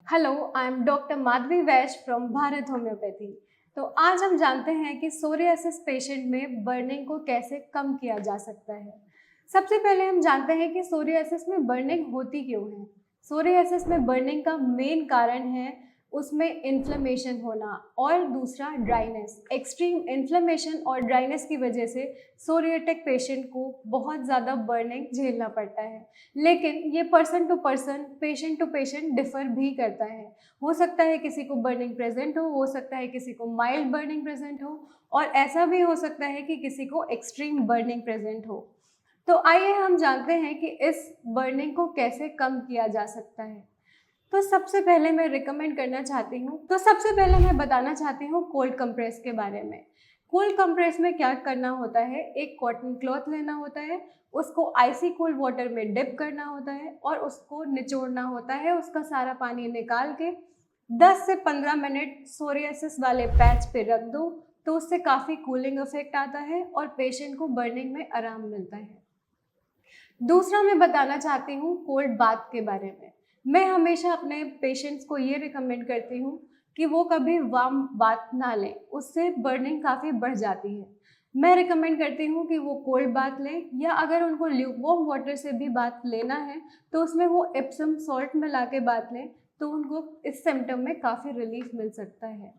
Hello, I am doctor Madhavi Vysya from Bharat homeopathy. तो आज हम जानते हैं कि सोरियासिस पेशेंट में बर्निंग को कैसे कम किया जा सकता है। सबसे पहले हम जानते हैं कि सोरियासिस में बर्निंग होती क्यों है। सोरियासिस में बर्निंग का मेन कारण है उसमें इन्फ्लेमेशन होना और दूसरा ड्राइनेस। एक्सट्रीम इन्फ्लेमेशन और ड्राइनेस की वजह से सोरियाटिक पेशेंट को बहुत ज़्यादा बर्निंग झेलना पड़ता है। लेकिन ये person to person, patient to patient differ भी करता है। हो सकता है किसी को बर्निंग प्रेजेंट हो सकता है किसी को माइल्ड बर्निंग प्रेजेंट हो, और ऐसा भी हो सकता है कि किसी को एक्सट्रीम बर्निंग प्रेजेंट हो। तो आइए हम जानते हैं कि इस बर्निंग को कैसे कम किया जा सकता है। तो सबसे पहले मैं बताना चाहती हूँ कोल्ड कंप्रेस के बारे में। कोल्ड कंप्रेस में क्या करना होता है, एक कॉटन क्लॉथ लेना होता है, उसको आइसी कोल्ड वाटर में डिप करना होता है और उसको निचोड़ना होता है। उसका सारा पानी निकाल के 10 से 15 मिनट सोरियासिस वाले पैच पे रख दो, तो उससे काफ़ी कूलिंग इफेक्ट आता है और पेशेंट को बर्निंग में आराम मिलता है। दूसरा मैं बताना चाहती हूँ कोल्ड बाथ के बारे में। मैं हमेशा अपने पेशेंट्स को ये रिकमेंड करती हूँ कि वो कभी वार्म बाथ ना लें, उससे बर्निंग काफ़ी बढ़ जाती है। मैं रिकमेंड करती हूँ कि वो कोल्ड बाथ लें, या अगर उनको ल्यूकवार्म वाटर से भी बाथ लेना है तो उसमें वो एप्सम सॉल्ट मिला के बाथ लें, तो उनको इस सिम्टम में काफ़ी रिलीफ मिल सकता है।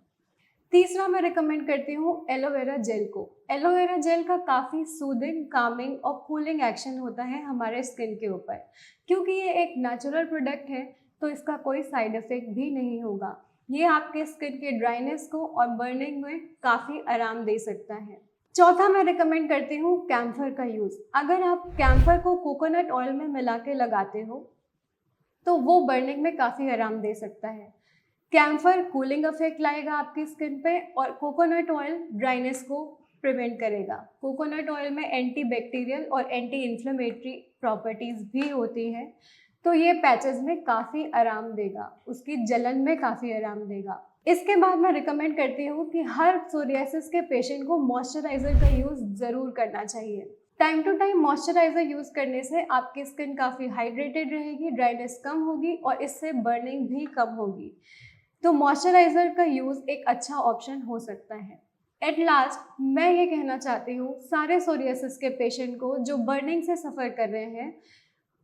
तीसरा मैं रिकमेंड करती हूँ एलोवेरा जेल को। एलोवेरा जेल का काफ़ी सूदिंग, कामिंग और कूलिंग एक्शन होता है हमारे स्किन के ऊपर। क्योंकि ये एक नेचुरल प्रोडक्ट है तो इसका कोई साइड इफ़ेक्ट भी नहीं होगा। ये आपके स्किन के ड्राइनेस को और बर्निंग में काफ़ी आराम दे सकता है। चौथा मैं रिकमेंड करती हूँ कैम्फर का यूज़। अगर आप कैम्फर को कोकोनट ऑयल में मिला के लगाते हो तो वो बर्निंग में काफ़ी आराम दे सकता है। कैम्फर कूलिंग इफेक्ट लाएगा आपकी स्किन पे, और कोकोनट ऑयल ड्राइनेस को प्रिवेंट करेगा। कोकोनट ऑयल में एंटी बैक्टीरियल और एंटी इन्फ्लेमेटरी प्रॉपर्टीज़ भी होती हैं, तो ये पैचेस में काफ़ी आराम देगा, उसकी जलन में काफ़ी आराम देगा। इसके बाद मैं रिकमेंड करती हूँ कि हर सोरियासिस के पेशेंट को मॉइस्चराइज़र का यूज़ ज़रूर करना चाहिए। Time to time moisturiser use करने से आपकी स्किन काफ़ी हाइड्रेटेड रहेगी, ड्राइनेस कम होगी और इससे बर्निंग भी कम होगी। तो मॉइस्चराइज़र का यूज़ एक अच्छा ऑप्शन हो सकता है। एट लास्ट मैं ये कहना चाहती हूँ सारे सोरियासिस के पेशेंट को जो बर्निंग से सफ़र कर रहे हैं,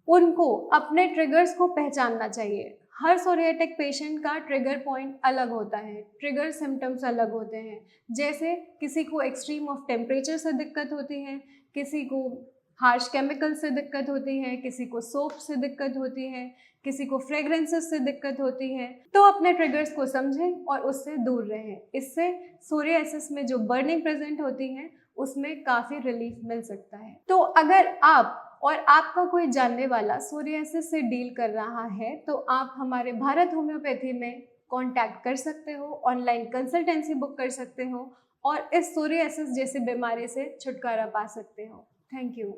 उनको अपने ट्रिगर्स को पहचानना चाहिए। हर सोरियाटिक पेशेंट का ट्रिगर पॉइंट अलग होता है, ट्रिगर सिम्टम्स अलग होते हैं। जैसे किसी को एक्सट्रीम ऑफ टेम्परेचर से दिक्कत होती है, किसी को हार्श केमिकल से दिक्कत होती है, किसी को सोप से दिक्कत होती है, किसी को फ्रेगरेंसेस से दिक्कत होती है। तो अपने ट्रिगर्स को समझें और उससे दूर रहें। इससे सोरियासिस में जो बर्निंग प्रेजेंट होती है उसमें काफ़ी रिलीफ मिल सकता है। तो अगर आप और आपका कोई जानने वाला सोरियासिस से डील कर रहा है तो आप हमारे भारत होम्योपैथी में कांटेक्ट कर सकते हो, ऑनलाइन कंसल्टेंसी बुक कर सकते हो और इस सोरियासिस जैसी बीमारी से छुटकारा पा सकते हो। Thank you.